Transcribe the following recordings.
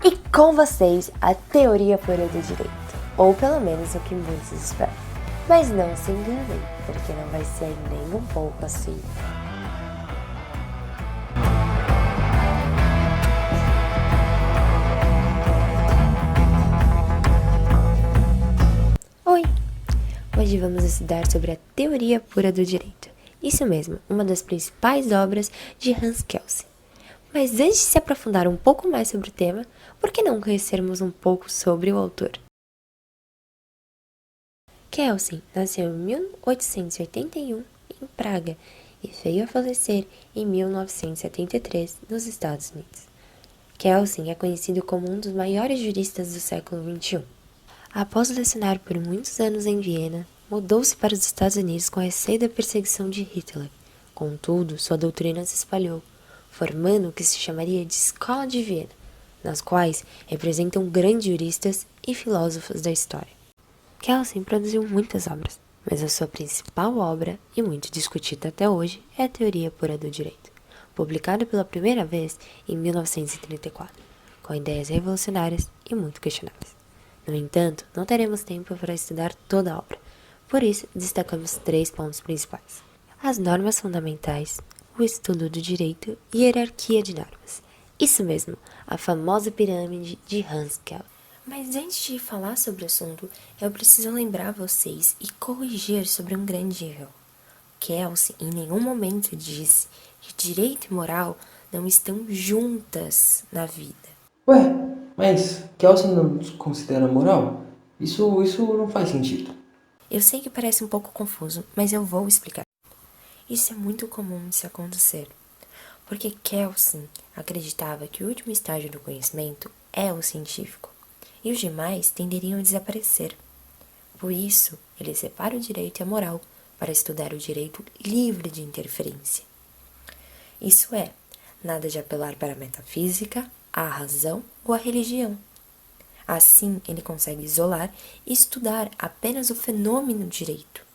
E com vocês, a teoria pura do direito, ou pelo menos o que muitos esperam. Mas não se enganem, porque não vai ser nem um pouco assim. Oi! Hoje vamos estudar sobre a teoria pura do direito. Isso mesmo, uma das principais obras de Hans Kelsen. Mas antes de se aprofundar um pouco mais sobre o tema, por que não conhecermos um pouco sobre o autor? Kelsen nasceu em 1881 em Praga e veio a falecer em 1973 nos Estados Unidos. Kelsen é conhecido como um dos maiores juristas do século XXI. Após lecionar por muitos anos em Viena, mudou-se para os Estados Unidos com receio da perseguição de Hitler. Contudo, sua doutrina se espalhou, formando o que se chamaria de Escola de Viena, nas quais representam grandes juristas e filósofos da história. Kelsen produziu muitas obras, mas a sua principal obra, e muito discutida até hoje, é a Teoria Pura do Direito, publicada pela primeira vez em 1934, com ideias revolucionárias e muito questionáveis. No entanto, não teremos tempo para estudar toda a obra, por isso destacamos 3 pontos principais: as normas fundamentais, o estudo do direito e a hierarquia de normas. Isso mesmo, a famosa pirâmide de Hans Kelsen. Mas antes de falar sobre o assunto, eu preciso lembrar vocês e corrigir sobre um grande erro. Kelsen em nenhum momento disse que direito e moral não estão juntas na vida. Ué, mas Kelsen não considera moral? Isso não faz sentido. Eu sei que parece um pouco confuso, mas eu vou explicar. Isso é muito comum de se acontecer, porque Kelsen acreditava que o último estágio do conhecimento é o científico, e os demais tenderiam a desaparecer. Por isso, ele separa o direito e a moral para estudar o direito livre de interferência. Isso é, nada de apelar para a metafísica, a razão ou a religião. Assim, ele consegue isolar e estudar apenas o fenômeno direito.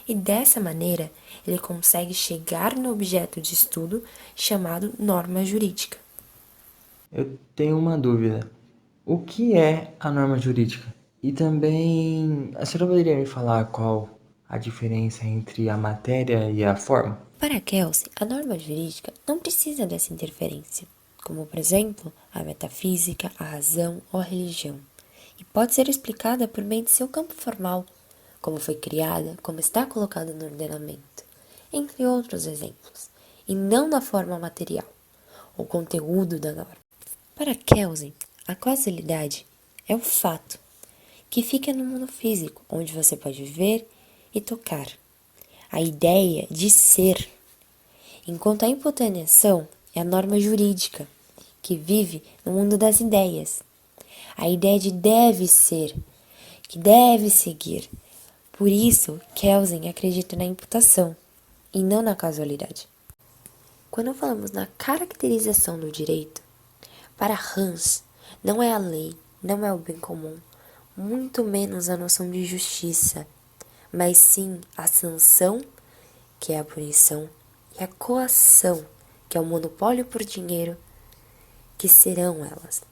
E dessa maneira, ele consegue chegar no objeto de estudo chamado norma jurídica. Eu tenho uma dúvida. O que é a norma jurídica? E também, a senhora poderia me falar qual a diferença entre a matéria e a forma? Para Kelsen, a norma jurídica não precisa dessa interferência, como, por exemplo, a metafísica, a razão ou a religião, e pode ser explicada por meio de seu campo formal, como foi criada, como está colocada no ordenamento, entre outros exemplos, e não na forma material, o conteúdo da norma. Para Kelsen, a causalidade é o fato que fica no mundo físico, onde você pode ver e tocar. A ideia de ser, enquanto a hipotenuação é a norma jurídica, que vive no mundo das ideias. A ideia de deve ser, que deve seguir. Por isso, Kelsen acredita na imputação e não na causalidade. Quando falamos na caracterização do direito, para Hans, não é a lei, não é o bem comum, muito menos a noção de justiça, mas sim a sanção, que é a punição, e a coação, que é o monopólio por dinheiro, que serão elas.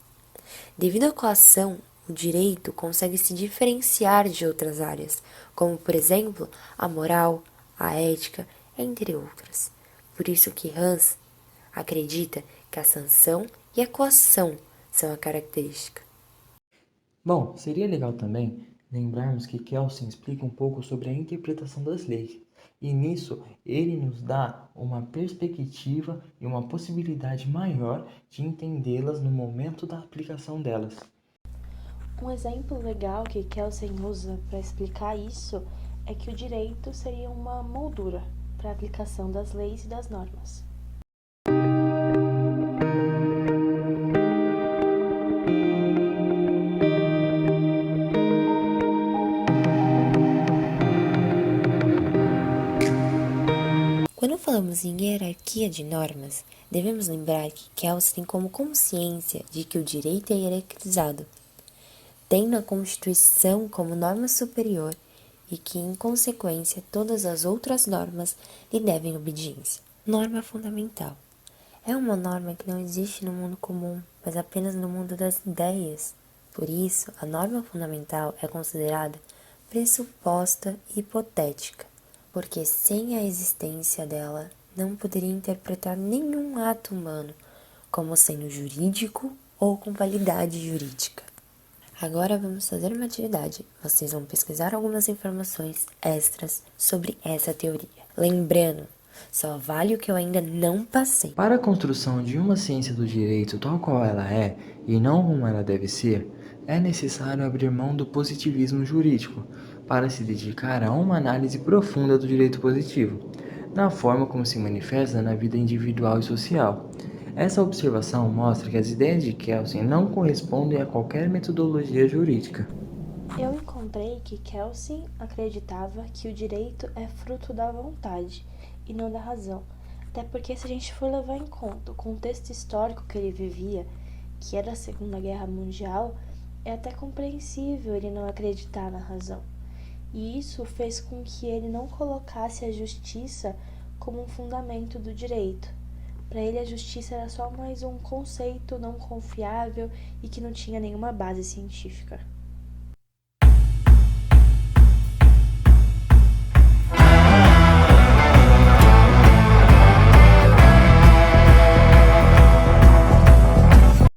Devido à coação, o direito consegue se diferenciar de outras áreas, como, por exemplo, a moral, a ética, entre outras. Por isso que Hans acredita que a sanção e a coação são a característica. Bom, seria legal também lembrarmos que Kelsen explica um pouco sobre a interpretação das leis, e nisso ele nos dá uma perspectiva e uma possibilidade maior de entendê-las no momento da aplicação delas. Um exemplo legal que Kelsen usa para explicar isso é que o direito seria uma moldura para a aplicação das leis e das normas. Quando falamos em hierarquia de normas, devemos lembrar que Kelsen tem como consciência de que o direito é hierarquizado, tendo a Constituição como norma superior e que, em consequência, todas as outras normas lhe devem obediência. Norma fundamental É uma norma que não existe no mundo comum, mas apenas no mundo das ideias. Por isso, a norma fundamental é considerada pressuposta e hipotética, porque sem a existência dela, não poderia interpretar nenhum ato humano como sendo jurídico ou com validade jurídica. Agora vamos fazer uma atividade. Vocês vão pesquisar algumas informações extras sobre essa teoria. Lembrando, só vale o que eu ainda não passei. Para a construção de uma ciência do direito tal qual ela é, e não como ela deve ser, é necessário abrir mão do positivismo jurídico para se dedicar a uma análise profunda do direito positivo, na forma como se manifesta na vida individual e social. Essa observação mostra que as ideias de Kelsen não correspondem a qualquer metodologia jurídica. Eu encontrei que Kelsen acreditava que o direito é fruto da vontade e não da razão. Até porque, se a gente for levar em conta o contexto histórico que ele vivia, que era a Segunda Guerra Mundial, é até compreensível ele não acreditar na razão. E isso fez com que ele não colocasse a justiça como um fundamento do direito. Para ele, a justiça era só mais um conceito não confiável e que não tinha nenhuma base científica.